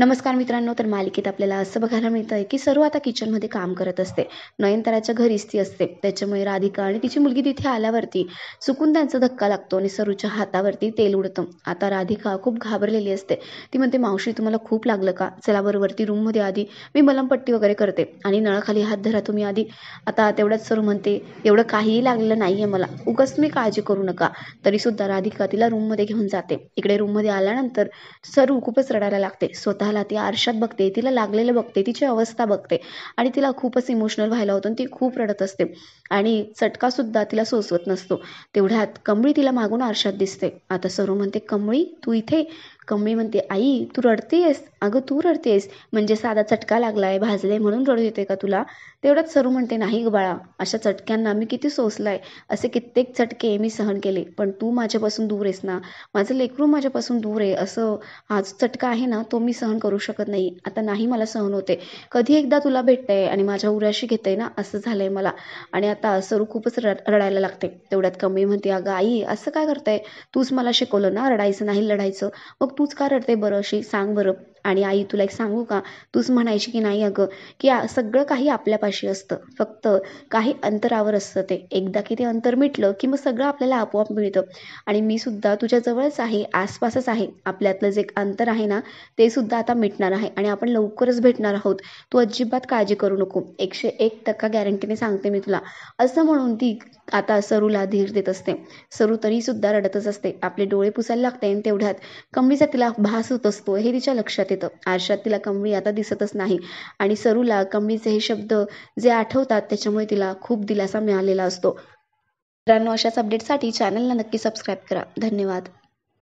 नमस्कार मित्रांनो, तर मालिकेत आपल्याला असं बघायला मिळतंय की सरू आता किचनमध्ये काम करत असते. नयनताराच्या घरीच ती असते. त्याच्यामुळे राधिका आणि तिची मुलगी तिथे आल्यावरती चुकून त्यांचा धक्का लागतो आणि सरूच्या हातावरती तेल उडतं. आता राधिका खूप घाबरलेली असते. ती म्हणते, मावशी तुम्हाला खूप लागलं का? चला बरं वरती रूममध्ये आधी मी मलमपट्टी वगैरे करते आणि नळाखाली हात धरा तुम्ही आधी. आता तेवढ्यात सरू म्हणते, एवढं काहीही लागलेलं नाहीये मला, उगाच तुम्ही काळजी करू नका. तरी सुद्धा राधिका तिला रूममध्ये घेऊन जाते. इकडे रूममध्ये आल्यानंतर सरू खूपच रडायला लागते. स्वतःला ती आरशात बघते, तिला लागलेलं बघते, तिची अवस्था बघते आणि तिला खूपच इमोशनल व्हायला होतं आणि ती खूप रडत असते आणि चटका सुद्धा तिला सोसवत नसतो. तेवढ्यात कमळी तिला मागून आरशात दिसते. आता सरू म्हणते, कमळी तू इथे? कमळी म्हणते, आई तू रडतेयस? अगं तू रडतेस म्हणजे साधा चटका लागलाय, भाजले म्हणून रडू येते का तुला? तेवढ्यात सरू म्हणते, नाही ग बाळा, अशा चटक्यांना मी किती सोसलाय, असे कित्येक चटके मी सहन केले, पण तू माझ्यापासून दूर आहेस ना, माझं लेकरू माझ्यापासून दूर आहे, असं हा जो चटका आहे ना तो मी सहन करू शकत नाही. आता नाही मला सहन होते. कधी एकदा तुला भेटतंय आणि माझ्या उराशी घेतंय ना, असं झालंय मला. आणि आता सरू खूपच रडायला लागते. तेवढ्यात कमळी म्हणते, अगं आई असं काय करताय? तूच मला शिकवलं ना रडायचं नाही लढायचं, मग तूच का रडते बरं अशी, सांग बरं. आणि आई तुला एक सांगू का, तूच म्हणायची की नाही अगं, की सगळं काही आपल्यापाशी असतं, फक्त काही अंतरावर असतं. ते एकदा की ते अंतर मिटलं की मग सगळं आपल्याला आपोआप मिळतं. आणि मी सुद्धा तुझ्या जवळच आहे, आसपासच आहे. आपल्यातलं जे अंतर आहे ना ते सुद्धा आता मिटणार आहे आणि आपण लवकरच भेटणार आहोत. तू अजिबात काळजी करू नको, 101% गॅरंटीने सांगते मी तुला. असं म्हणून ती आता सरूला धीर देत असते. सरू तरी सुद्धा रडतच असते. आपले डोळे पुसायला लागते आणि तेवढ्यात कमळीचा तिला भास होत असतो हे तिच्या लक्षात येतं. आरशात तिला कमळी आता दिसतच नाही आणि सरूला कमळीचे हे शब्द जे आठवतात त्याच्यामुळे तिला खूप दिलासा मिळालेला असतो. मित्रांनो, अशाच अपडेटसाठी चॅनलला नक्की सबस्क्राईब करा. धन्यवाद.